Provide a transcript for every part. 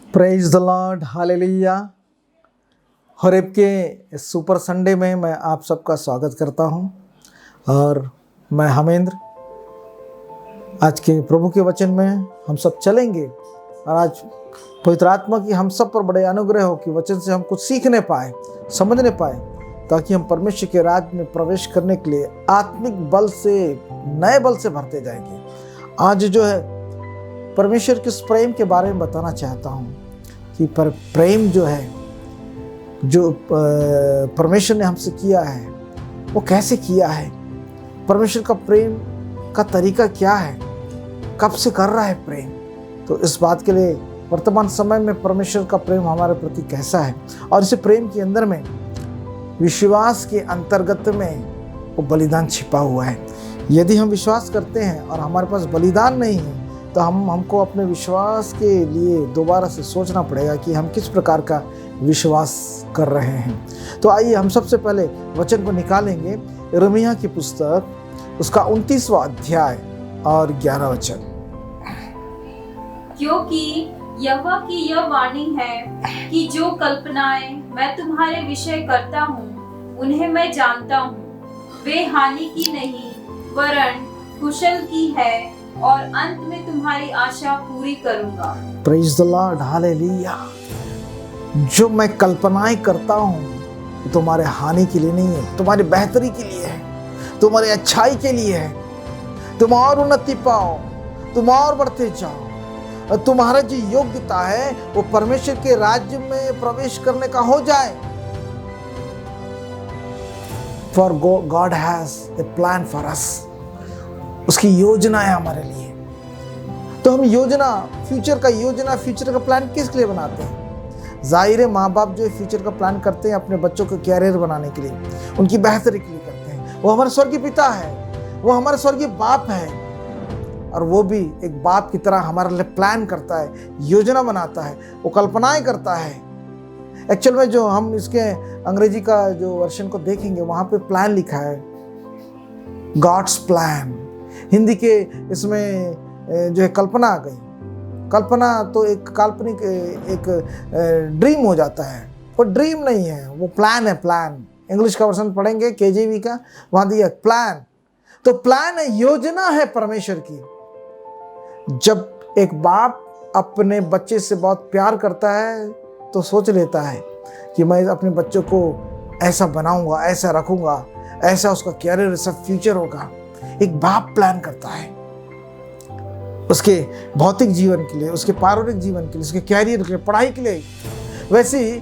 Praise the Lord, hallelujah. Horeb के super Sunday में मैं आप सबका स्वागत करता हूं और मैं हमेंद्र। आज के प्रभु के वचन में हम सब चलेंगे और आज पवित्र आत्मा की हम सब पर बड़े अनुग्रह हो कि वचन से हम कुछ सीखने पाए, समझने पाए, ताकि हम परमेश्वर के राज्य में प्रवेश करने के लिए आत्मिक बल से, नए बल से भरते जाएंगे। आज जो है परमेश्वर के उस प्रेम के बारे में बताना चाहता हूँ कि प्रेम जो है, जो परमेश्वर ने हमसे किया है, वो कैसे किया है, परमेश्वर का प्रेम का तरीका क्या है, कब से कर रहा है प्रेम। तो इस बात के लिए वर्तमान समय में परमेश्वर का प्रेम हमारे प्रति कैसा है और इस प्रेम के अंदर में विश्वास के अंतर्गत में वो बलिदान छिपा हुआ है। यदि हम विश्वास करते हैं और हमारे पास बलिदान नहीं है तो हमको अपने विश्वास के लिए दोबारा से सोचना पड़ेगा कि हम किस प्रकार का विश्वास कर रहे हैं। तो आइए हम सबसे पहले वचन को निकालेंगे, यिर्मयाह की पुस्तक, उसका 29वां अध्याय और 11 वचन। क्योंकि यहोवा की यह वाणी है कि जो कल्पनाएं मैं तुम्हारे विषय करता हूँ उन्हें मैं जानता हूँ। वे हानि की नहीं वरन कुशल की है और अंत में तुम्हारी आशा पूरी करूंगा। Praise the Lord, hallelujah. जो मैं कल्पनाएं करता हूँ तुम्हारे हानि के लिए नहीं है, तुम्हारी बेहतरी के लिए है, तुम्हारी अच्छाई के लिए है। तुम और उन्नति पाओ, तुम और बढ़ते जाओ और तुम्हारा जो योग्यता है वो परमेश्वर के राज्य में प्रवेश करने का हो जाए। For God has a plan for us। उसकी योजना है हमारे लिए। तो हम योजना, फ्यूचर का प्लान किस लिए बनाते हैं? जाहिर है माँ बाप जो फ्यूचर का प्लान करते हैं अपने बच्चों को कैरियर बनाने के लिए, उनकी बेहतरी के लिए करते हैं। वो हमारे स्वर्गीय पिता है, वो हमारे स्वर्गीय बाप है और वो भी एक बाप की तरह हमारे लिए प्लान करता है, योजना बनाता है, वो कल्पनाएं करता है। एक्चुअल में जो हम इसके अंग्रेजी का जो वर्जन को देखेंगे वहां पे प्लान लिखा है, गॉड्स प्लान। हिंदी के इसमें जो है कल्पना आ गई। कल्पना तो एक काल्पनिक एक ड्रीम हो जाता है, वो ड्रीम नहीं है, वो प्लान है। प्लान इंग्लिश का वर्जन पढ़ेंगे KJV का, वहां दिया प्लान। तो प्लान है, योजना है परमेश्वर की। जब एक बाप अपने बच्चे से बहुत प्यार करता है तो सोच लेता है कि मैं अपने बच्चों को ऐसा बनाऊंगा, ऐसा रखूंगा, ऐसा उसका कैरियर, ऐसा फ्यूचर होगा। एक बाप प्लान करता है उसके भौतिक जीवन के लिए, उसके पारिवारिक जीवन के लिए, उसके कैरियर के लिए, पढ़ाई के लिए। वैसे ही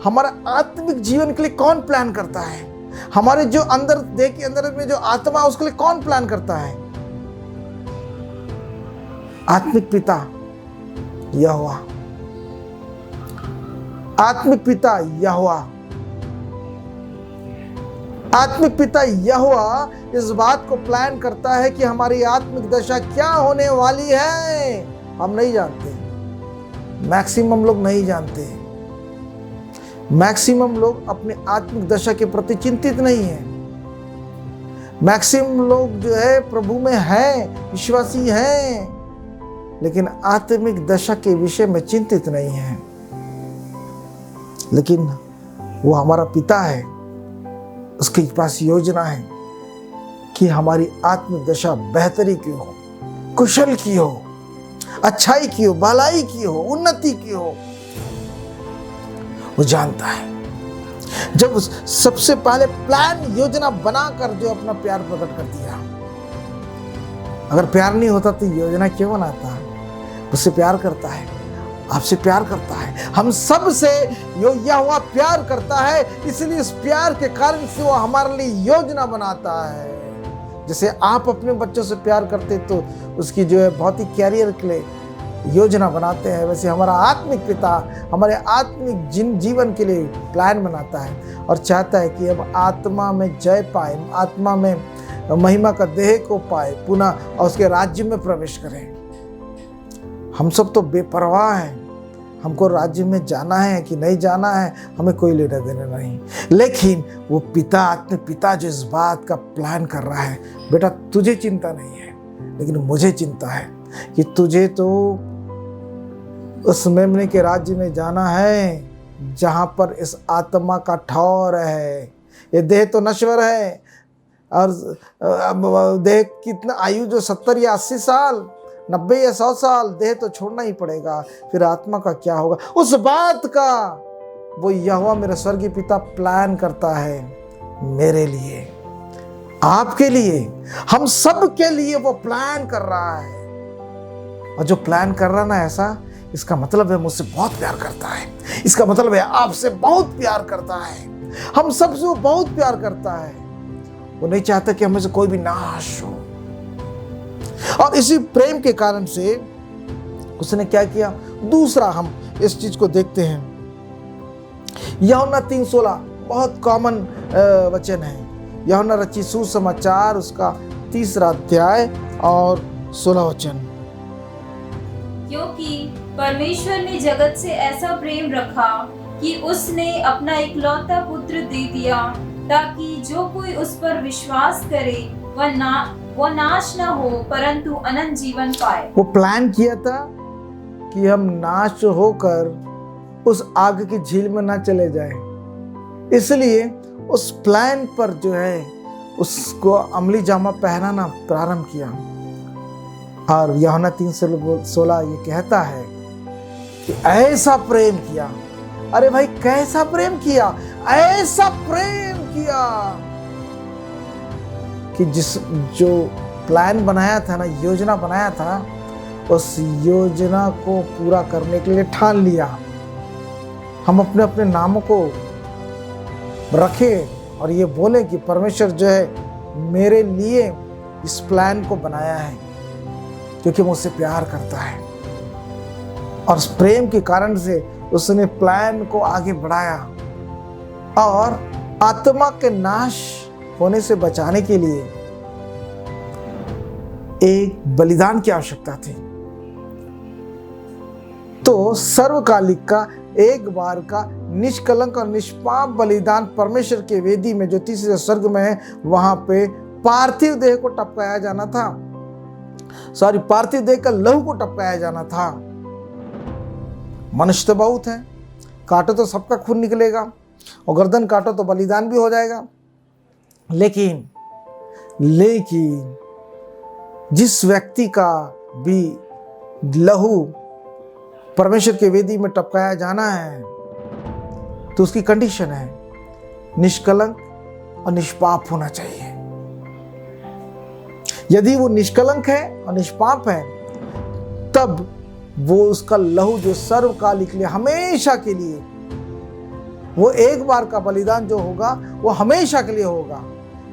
हमारा आत्मिक जीवन के लिए कौन प्लान करता है? हमारे जो अंदर, देह के अंदर में जो आत्मा, उसके लिए कौन प्लान करता है? आत्मिक पिता यहोवा। आत्मिक पिता यहोवा। आत्मिक पिता यहोवा इस बात को प्लान करता है कि हमारी आत्मिक दशा क्या होने वाली है। हम नहीं जानते, मैक्सिमम लोग नहीं जानते। मैक्सिमम लोग अपने आत्मिक दशा के प्रति चिंतित नहीं है। मैक्सिमम लोग जो है प्रभु में हैं, विश्वासी हैं, लेकिन आत्मिक दशा के विषय में चिंतित नहीं है। लेकिन वो हमारा पिता है, उसके पास योजना है कि हमारी आत्मिक दशा बेहतरी की हो, कुशल की हो, अच्छाई की हो, भलाई की हो, उन्नति की हो। वो जानता है। जब सबसे पहले प्लान, योजना बनाकर जो अपना प्यार प्रकट कर दिया। अगर प्यार नहीं होता तो योजना क्यों बनाता? उससे प्यार करता है, आपसे प्यार करता है, हम सब से यहोवा प्यार करता है। इसलिए इस प्यार के कारण से वो हमारे लिए योजना बनाता है। जैसे आप अपने बच्चों से प्यार करते तो उसकी जो है भौतिक कैरियर के लिए योजना बनाते हैं, वैसे हमारा आत्मिक पिता हमारे आत्मिक जीवन के लिए प्लान बनाता है और चाहता है कि हम आत्मा में जय पाए, आत्मा में महिमा का देह को पाए पुनः और उसके राज्य में प्रवेश करें। हम सब तो बेपरवाह हैं, हमको राज्य में जाना है कि नहीं जाना है हमें कोई लेना देना नहीं। लेकिन वो पिता, आत्मिक पिता जो इस बात का प्लान कर रहा है, बेटा तुझे चिंता नहीं है लेकिन मुझे चिंता है कि तुझे तो उस मेमने के राज्य में जाना है जहां पर इस आत्मा का ठौर है। ये देह तो नश्वर है, और देह कितना आयु जो 70 या 80 साल, 90 या 100 साल, देह तो छोड़ना ही पड़ेगा। फिर आत्मा का क्या होगा? उस बात का वो यहोवा मेरा स्वर्गीय पिता प्लान करता है मेरे लिए, आपके लिए, हम सब के लिए वो प्लान कर रहा है। और जो प्लान कर रहा ना ऐसा, इसका मतलब है मुझसे बहुत प्यार करता है, इसका मतलब है आपसे बहुत प्यार करता है, हम सबसे वो बहुत प्यार करता है। वो नहीं चाहता कि हमें से कोई भी नाश हो। और इसी प्रेम के कारण से उसने क्या किया? दूसरा हम इस चीज को देखते हैं, यूहन्ना 3:16 बहुत कॉमन वचन है। यूहन्ना रचित सुसमाचार उसका 3 अध्याय और 16 वचन। क्योंकि परमेश्वर ने जगत से ऐसा प्रेम रखा कि उसने अपना इकलौता पुत्र दे दिया, ताकि जो कोई उस पर विश्वास करे वह नाश न हो परंतु अनंत जीवन पाए। वो प्लान किया था कि हम नाश होकर उस आग की झील में ना चले जाएं। इसलिए उस प्लान पर जो है उसको अमली जामा पहनाना प्रारंभ किया। और यूहन्ना 3:16 ये कहता है कि ऐसा प्रेम किया। अरे भाई कैसा प्रेम किया? ऐसा प्रेम किया कि जो प्लान बनाया था ना, योजना बनाया था, उस योजना को पूरा करने के लिए ठान लिया। हम अपने अपने नामों को रखें और ये बोलें कि परमेश्वर जो है मेरे लिए इस प्लान को बनाया है, क्योंकि मुझसे प्यार करता है। और उस प्रेम के कारण से उसने प्लान को आगे बढ़ाया और आत्मा के नाश होने से बचाने के लिए एक बलिदान की आवश्यकता थी। तो सर्वकालिक का एक बार का निष्कलंक और निष्पाप बलिदान परमेश्वर के वेदी में जो तीसरे स्वर्ग में है, वहां पे पार्थिव देह को टपकाया जाना था। पार्थिव देह का लहू को टपकाया जाना था। मनुष्य तो बहुत है, काटो तो सबका खून निकलेगा, और गर्दन काटो तो बलिदान भी हो जाएगा। लेकिन जिस व्यक्ति का भी लहू परमेश्वर के वेदी में टपकाया जाना है, तो उसकी कंडीशन है निष्कलंक और निष्पाप होना चाहिए। यदि वो निष्कलंक है और निष्पाप है, तब वो उसका लहू जो सर्वकालिक लिए, हमेशा के लिए, वो एक बार का बलिदान जो होगा वो हमेशा के लिए होगा,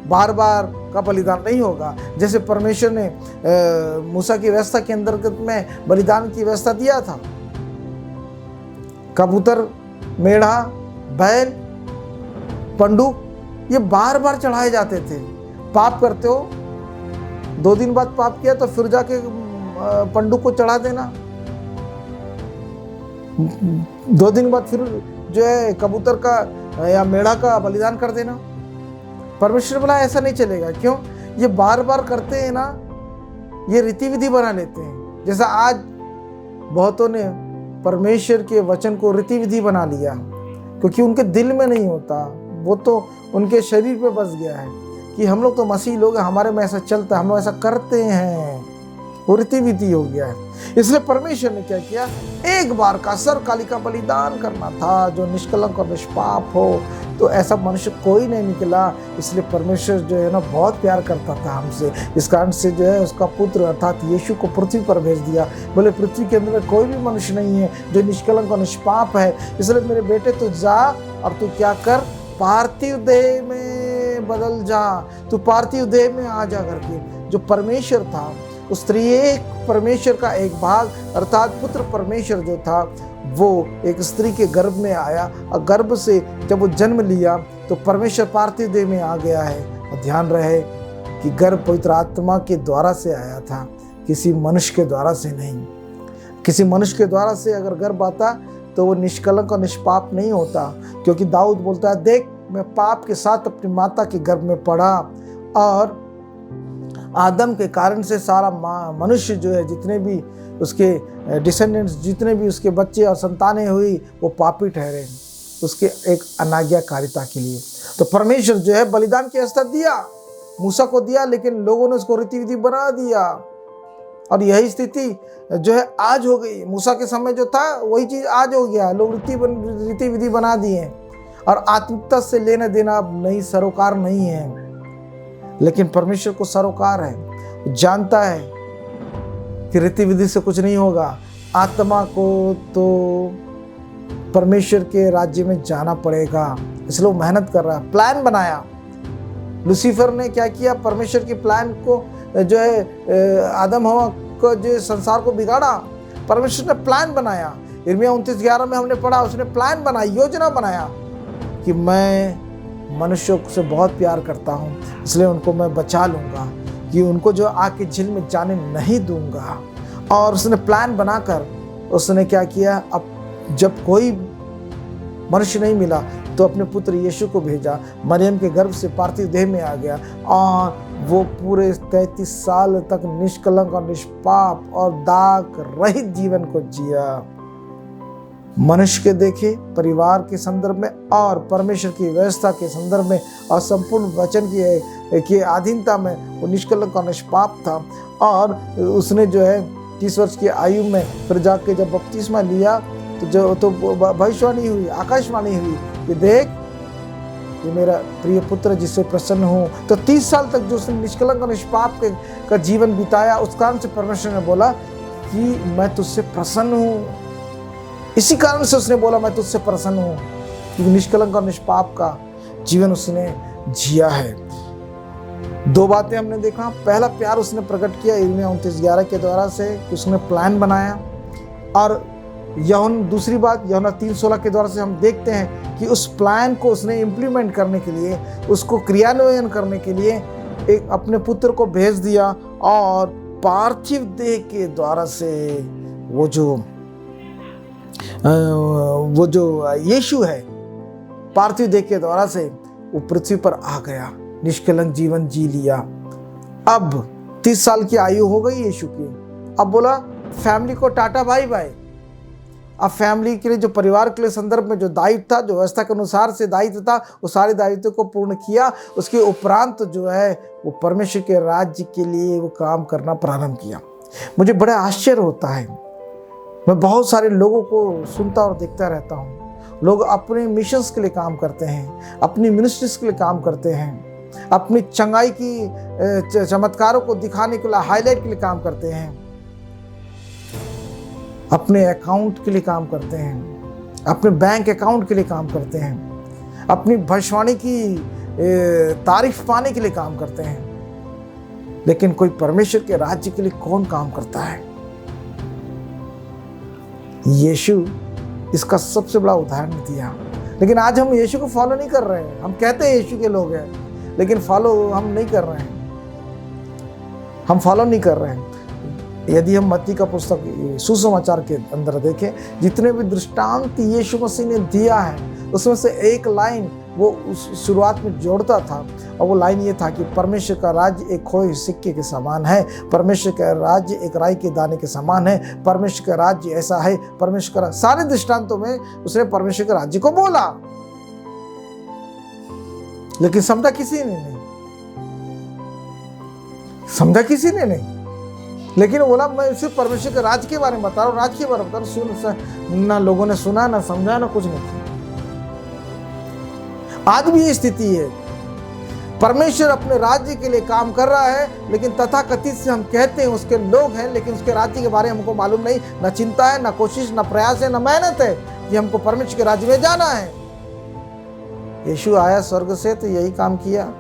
बार बार का बलिदान नहीं होगा। जैसे परमेश्वर ने मूसा की व्यवस्था के अंतर्गत में बलिदान की व्यवस्था दिया था। कबूतर, मेढ़ा, बैल, पंडुक, ये बार बार चढ़ाए जाते थे। पाप करते हो, 2 दिन बाद पाप किया तो फिर जाके पंडुक को चढ़ा देना, 2 दिन बाद फिर जो है कबूतर का या मेढ़ा का बलिदान कर देना। परमेश्वर बोला ऐसा नहीं चलेगा। क्यों? ये बार बार करते हैं ना, ये रीति विधि बना लेते हैं। जैसा आज बहुतों ने परमेश्वर के वचन को रीति विधि बना लिया, क्योंकि उनके दिल में नहीं होता, वो तो उनके शरीर पे बस गया है कि हम लोग तो मसीह लोग हैं, हमारे में ऐसा चलता है, हम लोग ऐसा करते हैं, वो रीति विधि हो गया है। इसलिए परमेश्वर ने क्या किया? एक बार का सर्वकालिक का बलिदान करना था जो निष्कलंक और निष्पाप हो। तो ऐसा मनुष्य कोई नहीं निकला। इसलिए परमेश्वर जो है ना बहुत प्यार करता था हमसे। इस कारण से जो है उसका पुत्र अर्थात यीशु को पृथ्वी पर भेज दिया। बोले पृथ्वी के अंदर कोई भी मनुष्य नहीं है जो निष्कलंक और निष्पाप है। इसलिए मेरे बेटे तू जा और तू क्या कर, पार्थिव देह में बदल जा, तू पार्थिव देह में आ जा करके। जो परमेश्वर था, उस त्रिएक परमेश्वर का एक भाग अर्थात पुत्र परमेश्वर जो था, वो एक स्त्री के गर्भ में आया और गर्भ से जब वो जन्म लिया तो परमेश्वर पार्थिव देह में आ गया है। और ध्यान रहे कि गर्भ पवित्र आत्मा के द्वारा से आया था, किसी मनुष्य के द्वारा से नहीं। किसी मनुष्य के द्वारा से अगर गर्भ आता तो वो निष्कलंक और निष्पाप नहीं होता, क्योंकि दाऊद बोलता है, देख मैं पाप के साथ अपनी माता के गर्भ में पड़ा और आदम के कारण से सारा मनुष्य जो है, जितने भी उसके डिसेंडेंट्स, जितने भी उसके बच्चे और संतानें हुई, वो पापी ठहरे उसके एक अनाज्ञाकारिता के लिए। तो परमेश्वर जो है बलिदान की व्यवस्था दिया, मूसा को दिया, लेकिन लोगों ने उसको रीति विधि बना दिया। और यही स्थिति जो है आज हो गई। मूसा के समय जो था वही चीज आज हो गया। लोग रीति विधि बना दिए और आत्मिकता से लेना देना अब नहीं, सरोकार नहीं है। लेकिन परमेश्वर को सरोकार है, वो जानता है कि रीति विधि से कुछ नहीं होगा। आत्मा को तो परमेश्वर के राज्य में जाना पड़ेगा, इसलिए वो मेहनत कर रहा है। प्लान बनाया लूसीफर ने, क्या किया, परमेश्वर के प्लान को जो है आदम हवा को जो संसार को बिगाड़ा। परमेश्वर ने प्लान बनाया। यिर्मयाह 29:11 में हमने पढ़ा, उसने प्लान बनाया, योजना बनाया कि मैं मनुष्यों से बहुत प्यार करता हूँ, इसलिए उनको मैं बचा लूँगा, कि उनको जो आग की झील में जाने नहीं दूंगा। और उसने प्लान बनाकर उसने क्या किया, अब जब कोई मनुष्य नहीं मिला तो अपने पुत्र यीशु को भेजा। मरियम के गर्भ से पार्थिव देह में आ गया और वो पूरे 33 साल तक निष्कलंक और निष्पाप और दाग रहित जीवन को जिया। मनुष्य के देखे, परिवार के संदर्भ में और परमेश्वर की व्यवस्था के संदर्भ में और संपूर्ण वचन की अधीनता में वो निष्कलंक और निष्पाप था। और उसने जो है 30 वर्ष की आयु में फिर जाके जब बपतिस्मा लिया तो भविष्यवाणी हुई, आकाशवाणी हुई कि देख ये मेरा प्रिय पुत्र जिससे प्रसन्न हूँ। तो 30 साल तक जो उसने निष्कलंक और निष्पाप का जीवन बिताया, उस कारण से परमेश्वर ने बोला कि मैं तुझसे प्रसन्न हूँ। इसी कारण से उसने बोला मैं तुझसे प्रसन्न हूँ, क्योंकि निष्कलंक और निष्पाप का जीवन उसने जिया है। 2 बातें हमने देखा। पहला, प्यार उसने प्रकट किया यिर्मयाह 29:11 के द्वारा से, कि उसने प्लान बनाया। और दूसरी बात, यूहन्ना 3:16 के द्वारा से हम देखते हैं कि उस प्लान को उसने इम्प्लीमेंट करने के लिए, उसको क्रियान्वयन करने के लिए एक अपने पुत्र को भेज दिया। और पार्थिव देह के द्वारा से वो जो यीशु है, पार्थिव देह के द्वारा से वो पृथ्वी पर आ गया, निष्कलंक जीवन जी लिया। अब 30 साल की आयु हो गई यीशु की। अब बोला फैमिली को टाटा बाय बाय। अब फैमिली के लिए, जो परिवार के लिए संदर्भ में जो दायित्व था, जो व्यवस्था के अनुसार से दायित्व था, वो सारे दायित्व को पूर्ण किया। उसके उपरांत जो है वो परमेश्वर के राज्य के लिए वो काम करना प्रारंभ किया। मुझे बड़ा आश्चर्य होता है, मैं बहुत सारे लोगों को सुनता और देखता रहता हूँ। लोग अपने मिशंस के लिए काम करते हैं, अपनी मिनिस्ट्रीज के लिए काम करते हैं, अपनी चंगाई की चमत्कारों को दिखाने के लिए, हाईलाइट के लिए काम करते हैं, अपने अकाउंट के लिए काम करते हैं, अपने बैंक अकाउंट के लिए काम करते हैं, अपनी भविष्यवाणी की तारीफ पाने के लिए काम करते हैं। लेकिन कोई परमेश्वर के राज्य के लिए कौन काम करता है? यीशु इसका सबसे बड़ा उदाहरण दिया। लेकिन आज हम यीशु को फॉलो नहीं कर रहे हैं। हम कहते हैं यीशु के लोग हैं, लेकिन फॉलो हम नहीं कर रहे हैं। हम फॉलो नहीं कर रहे हैं। यदि हम मत्ती का पुस्तक सुसमाचार के अंदर देखें, जितने भी दृष्टांत यीशु मसीह ने दिया है, उसमें से एक लाइन वो शुरुआत में जोड़ता था, और वो लाइन ये था कि परमेश्वर का राज्य एक खोए सिक्के के समान है, परमेश्वर का राज्य एक राई के दाने के समान है, परमेश्वर का राज्य ऐसा है, परमेश्वर का। सारे दृष्टांतों में उसने परमेश्वर के राज्य को बोला, लेकिन समझा किसी ने नहीं, समझा किसी ने नहीं। लेकिन बोला मैं सिर्फ परमेश्वर के राज्य के बारे में बता रहा हूँ, राज्य के बारे में बता रहा हूँ। ना लोगों ने सुना, ना समझा, ना कुछ नहीं किया। आज भी ये स्थिति है। परमेश्वर अपने राज्य के लिए काम कर रहा है, लेकिन तथाकथित से हम कहते हैं उसके लोग हैं, लेकिन उसके राज्य के बारे में हमको मालूम नहीं। ना चिंता है, ना कोशिश, ना प्रयास है, ना मेहनत है कि हमको परमेश्वर के राज्य में जाना है। यीशु आया स्वर्ग से तो यही काम किया।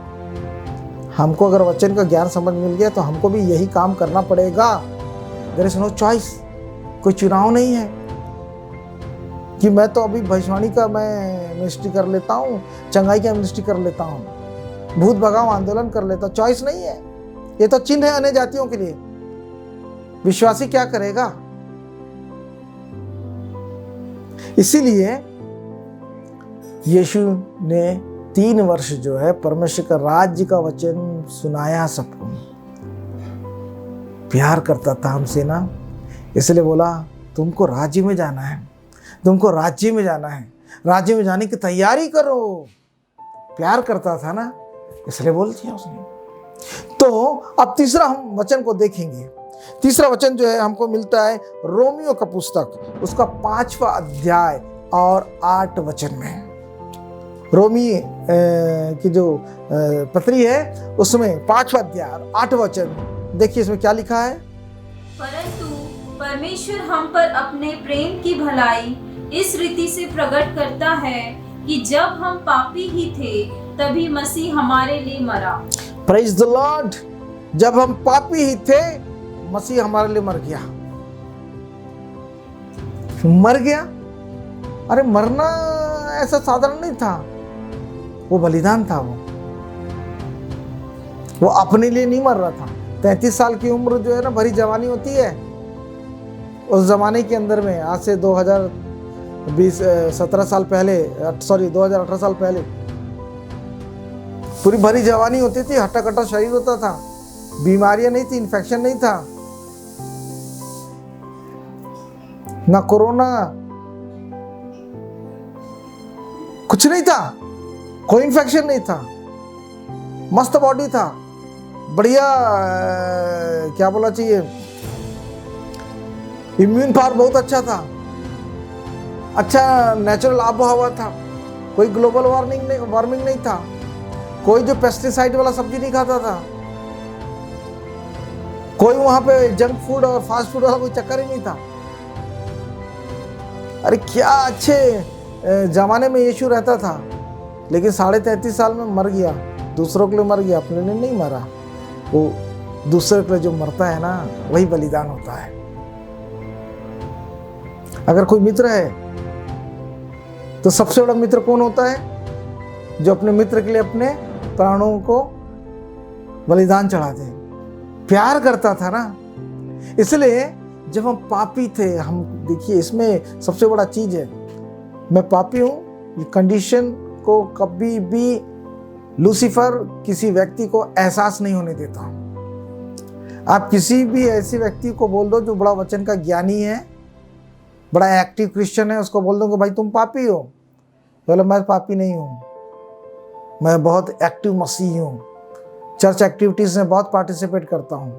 हमको अगर वचन का ज्ञान समझ मिल गया तो हमको भी यही काम करना पड़ेगा। There is no choice. कोई चुनाव नहीं है कि मैं तो अभी भविष्यवाणी का मैं मिनिस्ट्री कर लेता हूँ, चंगाई का मिनिस्ट्री कर लेता हूँ, भूत भगाओ आंदोलन कर लेता। चॉइस नहीं है। ये तो चिन्ह है अन्य जातियों के लिए। विश्वासी क्या करेगा? इसीलिए यीशु ने 3 वर्ष जो है परमेश्वर का राज्य का वचन सुनाया सबको। प्यार करता था हमसे ना, इसलिए बोला तुमको राज्य में जाना है, तुमको राज्य में जाना है, राज्य में जाने की तैयारी करो। प्यार करता था ना, इसलिए बोल दिया उसने। तो अब तीसरा हम वचन को देखेंगे। तीसरा वचन जो है हमको मिलता है रोमियो का पुस्तक, उसका 5वां अध्याय और 8 वचन में। रोमी की जो पत्री है उसमें 5वां अध्याय 8 वचन, देखिए इसमें क्या लिखा है। परंतु परमेश्वर हम पर अपने प्रेम की भलाई इस रीति से प्रकट करता है कि जब हम पापी ही थे तभी मसीह हमारे लिए मरा। Praise the Lord. जब हम पापी ही थे मसीह हमारे लिए मर गया। मर गया, अरे मरना ऐसा साधारण नहीं था, वो बलिदान था। वो अपने लिए नहीं मर रहा था। 33 साल की उम्र जो है ना, भरी जवानी होती है। उस जमाने के अंदर में आज से 2017 साल पहले, सॉरी 2018 साल पहले पूरी भरी जवानी होती थी, हट्टा कट्टा शरीर होता था, बीमारियां नहीं थी, इन्फेक्शन नहीं था, ना कोरोना, कुछ नहीं था, कोई इन्फेक्शन नहीं था, मस्त बॉडी था, बढ़िया क्या बोला चाहिए, इम्यून पावर बहुत अच्छा था, अच्छा नेचुरल आबोहवा था, कोई ग्लोबल वार्मिंग नहीं था, कोई जो पेस्टिसाइड वाला सब्जी नहीं खाता था, कोई वहां पे जंक फूड और फास्ट फूड वाला कोई चक्कर ही नहीं था। अरे क्या अच्छे जमाने में यीशु रहता था, लेकिन 33.5 साल में मर गया। दूसरों के लिए मर गया, अपने लिए नहीं मरा। वो दूसरे के लिए जो मरता है ना, वही बलिदान होता है। अगर कोई मित्र है तो सबसे बड़ा मित्र कौन होता है? जो अपने मित्र के लिए अपने प्राणों को बलिदान चढ़ा दे। प्यार करता था ना, इसलिए जब हम पापी थे, हम देखिए इसमें सबसे बड़ा चीज है, मैं पापी हूं, ये कंडीशन को कभी भी लूसीफर किसी व्यक्ति को एहसास नहीं होने देता। आप किसी भी ऐसे व्यक्ति को बोल दो जो बड़ा वचन का ज्ञानी है, बड़ा एक्टिव क्रिश्चियन है, उसको बोल दो कि भाई तुम पापी हो, बोले मैं पापी नहीं हूं, मैं बहुत एक्टिव मसीही हूं, चर्च एक्टिविटीज में बहुत पार्टिसिपेट करता हूं,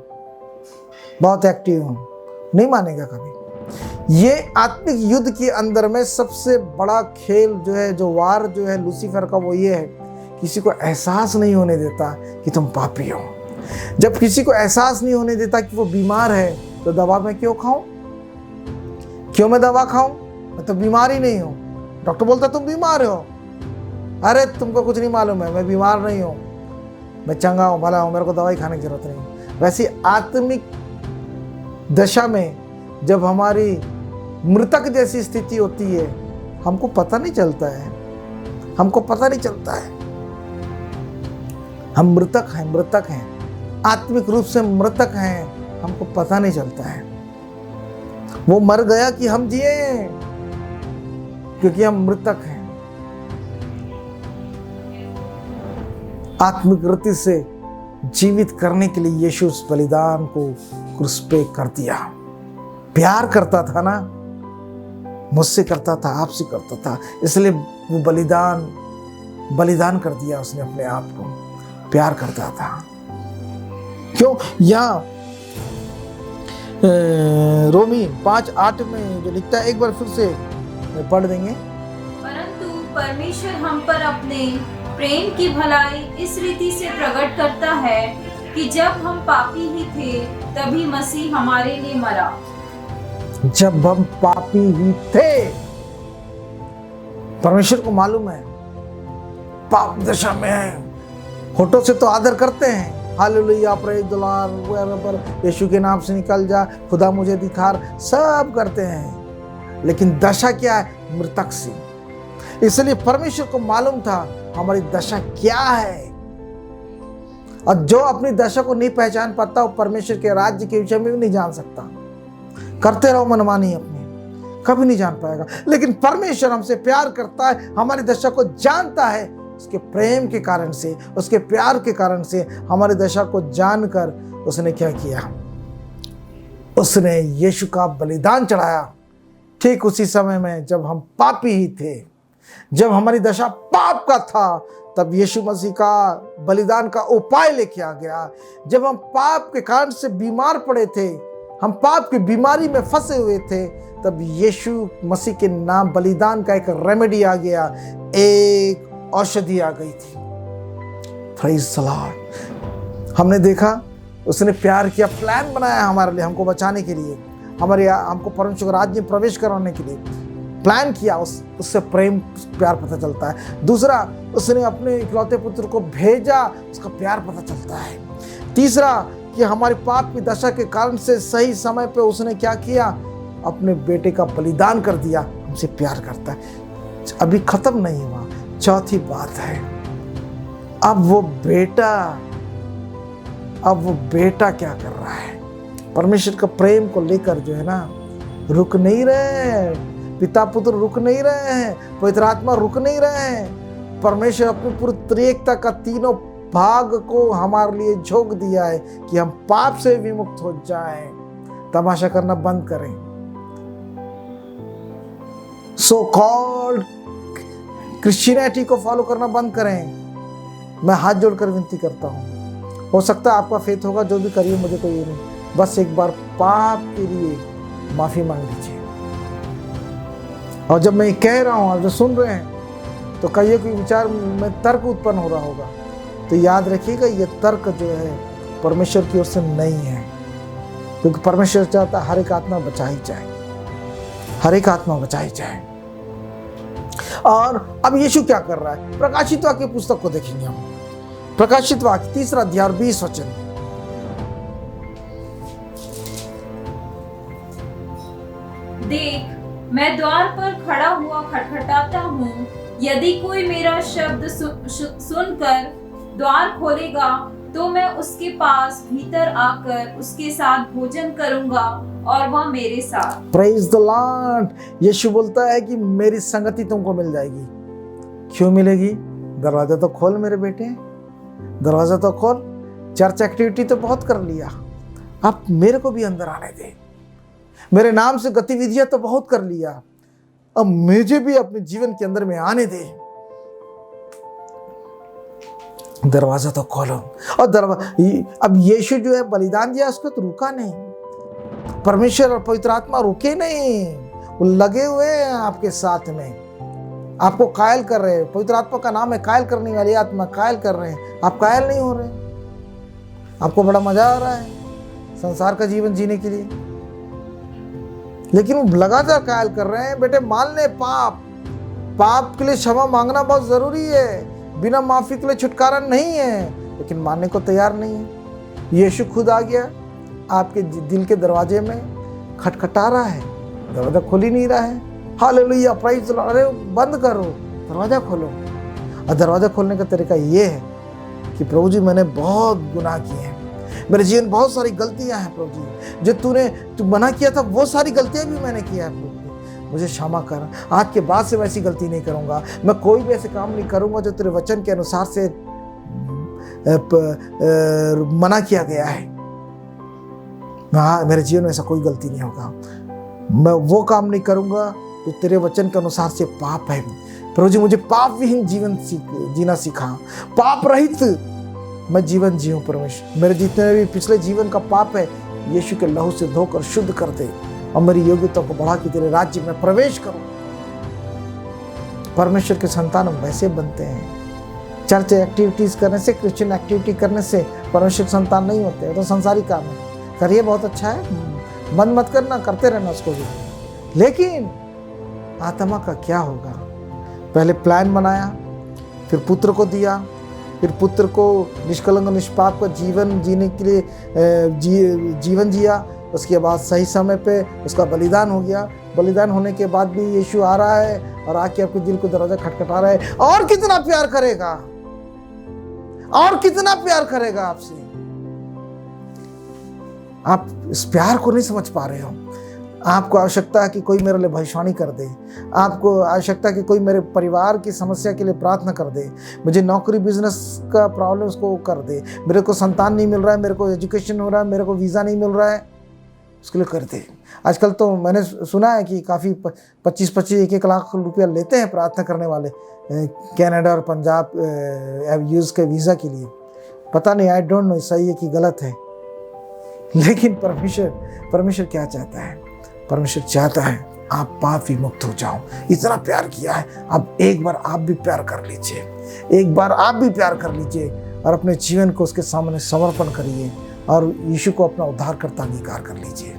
बहुत एक्टिव हूं, नहीं मानेगा कभी। ये आत्मिक युद्ध के अंदर में सबसे बड़ा खेल जो है, जो वार जो है लूसीफर का, वो ये है, किसी को एहसास नहीं होने देता कि तुम पापी हो। जब किसी को एहसास नहीं होने देता कि वो बीमार है, तो दवा मैं क्यों खाऊं? क्यों मैं दवा खाऊं? मैं तो बीमार ही नहीं हूं। डॉक्टर बोलता तुम बीमार हो, अरे तुमको कुछ नहीं मालूम है, मैं बीमार नहीं हूं, मैं चंगा हूं, भला हूं, मेरे को दवाई खाने की जरूरत नहीं। वैसे आत्मिक दशा में जब हमारी मृतक जैसी स्थिति होती है, हमको पता नहीं चलता है, हमको पता नहीं चलता है, हम मृतक हैं, आत्मिक रूप से मृतक हैं, हमको पता नहीं चलता है। वो मर गया कि हम जिए, क्योंकि हम मृतक हैं। आत्मिक रीति से जीवित करने के लिए यीशु उस बलिदान को क्रूस पे कर दिया। प्यार करता था ना, मुझसे करता था, आपसे करता था, इसलिए वो बलिदान कर दिया उसने अपने आप को। प्यार करता था। क्यों? यहाँ रोमी 5:8 में जो लिखता है, एक बार फिर से पढ़ देंगे। परंतु परमेश्वर हम पर अपने प्रेम की भलाई इस रीति से प्रकट करता है कि जब हम पापी ही थे तभी मसीह हमारे लिए मरा। जब हम पापी ही थे, परमेश्वर को मालूम है पाप दशा में है, होठों से तो आदर करते हैं, हालेलुया, प्रेज द लॉर्ड, पर यीशु के नाम से निकल जा, खुदा मुझे दिखार, सब करते हैं, लेकिन दशा क्या है? मृतक सी। इसलिए परमेश्वर को मालूम था हमारी दशा क्या है, और जो अपनी दशा को नहीं पहचान पाता वो परमेश्वर के राज्य के विषय में भी नहीं जान सकता। करते रहो मनमानी अपनी, कभी नहीं जान पाएगा। लेकिन परमेश्वर हमसे प्यार करता है, हमारी दशा को जानता है, उसके प्रेम के कारण से, उसके प्यार के कारण से हमारी दशा को जानकर उसने क्या किया? उसने यीशु का बलिदान चढ़ाया। ठीक उसी समय में जब हम पापी ही थे, जब हमारी दशा पाप का था, तब यीशु मसीह का बलिदान का उपाय लेके आ गया। जब हम पाप के कारण से बीमार पड़े थे, हम पाप की बीमारी में फंसे हुए थे, तब यीशु मसीह के नाम बलिदान का एक रेमेडी आ गया, एक औषधि आ गई थी। Praise the Lord. हमने देखा उसने प्यार किया, प्लान बनाया हमारे लिए, हमको बचाने के लिए, हमको परमेश्वर के राज्य में प्रवेश करवाने के लिए प्लान किया। उससे प्रेम प्यार पता चलता है। दूसरा, उसने अपने इकलौते पुत्र को भेजा, उसका प्यार पता चलता है। तीसरा, कि हमारे पाप की दशा के कारण से सही समय पे उसने क्या किया, अपने बेटे का बलिदान कर दिया, हमसे प्यार करता है। अभी खत्म नहीं हुआ, चौथी बात है, अब वो बेटा क्या कर रहा है, परमेश्वर का प्रेम को लेकर जो है ना, रुक नहीं रहे हैं। पिता पुत्र रुक नहीं रहे हैं, पवित्र आत्मा रुक नहीं रहे हैं। परमेश्वर अपनी पूरी त्रिएकता का तीनों भाग को हमारे लिए झोंक दिया है कि हम पाप से विमुक्त हो जाएं। तमाशा करना बंद करें, सो कॉल्ड क्रिश्चियनिटी को फॉलो करना बंद करें। मैं हाथ जोड़कर विनती करता हूं, हो सकता है आपका फेथ होगा, जो भी करिए, मुझे कोई ये नहीं, बस एक बार पाप के लिए माफी मांग लीजिए। और जब मैं कह रहा हूं, आप जो सुन रहे हैं, तो कई कोई विचार में तर्क उत्पन्न हो रहा होगा, तो याद रखिएगा, ये तर्क जो है परमेश्वर की ओर से नहीं है, क्योंकि परमेश्वर चाहता है हर एक आत्मा बचाई जाए, हर एक आत्मा बचाई जाए। और अब यीशु क्या कर रहा है, प्रकाशित वाक्य पुस्तक को देखेंगे हम। प्रकाशित वाक्य 3 अध्याय 20 वचन। देख, मैं द्वार पर खड़ा हुआ खटखटाता हूँ। यदि कोई मेरा शब्द सुनकर द्वार खोलेगा, तो मैं उसके पास भीतर आकर उसके साथ भोजन करूंगा और वह मेरे साथ। Praise the Lord. यीशु बोलता है कि मेरी संगति तुमको मिल जाएगी। क्यों मिलेगी? दरवाजा तो खोल मेरे बेटे, दरवाजा तो खोल। चर्च एक्टिविटी तो बहुत कर लिया, अब मेरे को भी अंदर आने दे। मेरे नाम से गतिविधियां तो बहुत कर लिया, अब मुझे भी अपने जीवन के अंदर में आने दे। दरवाजा तो खोलो। और अब यीशु जो है बलिदान दिया, उसको तो रुका नहीं। परमेश्वर और पवित्र आत्मा रुके नहीं, वो लगे हुए हैं आपके साथ में, आपको कायल कर रहे हैं। पवित्र आत्मा का नाम है कायल करने वाली आत्मा, कायल कर रहे हैं। आप कायल नहीं हो रहे, आपको बड़ा मजा आ रहा है संसार का जीवन जीने के लिए, लेकिन वो लगातार कायल कर रहे हैं। बेटे मान ले, पाप के लिए क्षमा मांगना बहुत जरूरी है, बिना माफी के लिए छुटकारा नहीं है, लेकिन मानने को तैयार नहीं है। यीशु खुद आ गया, आपके दिल के दरवाजे में खटखटा रहा है, दरवाजा खोल ही नहीं रहा है। Hallelujah, praise the Lord. अरे बंद करो, दरवाजा खोलो। और दरवाजा खोलने का तरीका ये है कि प्रभु जी मैंने बहुत गुनाह किए हैं, मेरे जीवन बहुत सारी गलतियां हैं प्रभु जी, जो तू मना किया था वो सारी गलतियां भी मैंने किया है प्रभु जी, मुझे क्षमा कर। आज के बाद से वैसी गलती नहीं करूंगा, मैं कोई भी ऐसे काम नहीं करूंगा जो तेरे वचन के अनुसार से मना किया गया है। हाँ, मेरे जीवन में ऐसा कोई गलती नहीं होगा, मैं वो काम नहीं करूंगा जो तेरे वचन के अनुसार से पाप है। प्रभु जी मुझे पाप विहीन जीवन जीना सिखा, पाप रहित मैं जीवन जीऊं। परमेश्वर मेरे जितने भी पिछले जीवन का पाप है यीशु के लहू से धोकर शुद्ध कर दे, और मेरी योग्यता को बढ़ा के तेरे राज्य में प्रवेश करूं। परमेश्वर के संतान वैसे बनते हैं, चर्च एक्टिविटीज करने से, क्रिश्चियन एक्टिविटी करने से परमेश्वर के संतान नहीं होते। तो संसारी काम है, करिए बहुत अच्छा है, बंद मत करना, करते रहना उसको भी, लेकिन आत्मा का क्या होगा? पहले प्लान बनाया, फिर पुत्र को दिया, फिर पुत्र को निष्कलंक निष्पाप का जीवन जीने के लिए जीवन जिया। उसके बाद सही समय पे उसका बलिदान हो गया। बलिदान होने के बाद भी यीशु आ रहा है और आके आपके दिल को दरवाजा खटखटा रहा है। और कितना प्यार करेगा, और कितना प्यार करेगा आपसे। आप इस प्यार को नहीं समझ पा रहे हो। आपको आवश्यकता है कि कोई मेरे लिए भविष्यवाणी कर दे, आपको आवश्यकता है कि कोई मेरे परिवार की समस्या के लिए प्रार्थना कर दे, मुझे नौकरी बिजनेस का प्रॉब्लम उसको कर दे, मेरे को संतान नहीं मिल रहा है, मेरे को एजुकेशन हो रहा है, मेरे को वीज़ा नहीं मिल रहा है, उसके लिए कर दे। आजकल तो मैंने सुना है कि काफ़ी 25-25 1-1 लाख रुपया लेते हैं प्रार्थना करने वाले कनाडा और पंजाब यूज़ के वीज़ा के लिए। पता नहीं, आई डोंट नो सही है कि गलत है, लेकिन परमेश्वर क्या चाहता है? परमेश्वर चाहता है आप पाप विमुक्त हो जाओ। इतना प्यार किया है, अब एक बार आप भी प्यार कर लीजिए, एक बार आप भी प्यार कर लीजिए और अपने जीवन को उसके सामने समर्पण करिए और यीशु को अपना उद्धारकर्ता अंगीकार कर लीजिए।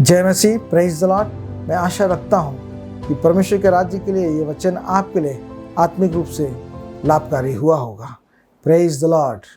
जय मसीह, प्रेज द लॉर्ड। मैं आशा रखता हूँ कि परमेश्वर के राज्य के लिए ये वचन आपके लिए आत्मिक रूप से लाभकारी हुआ होगा। Praise the Lord.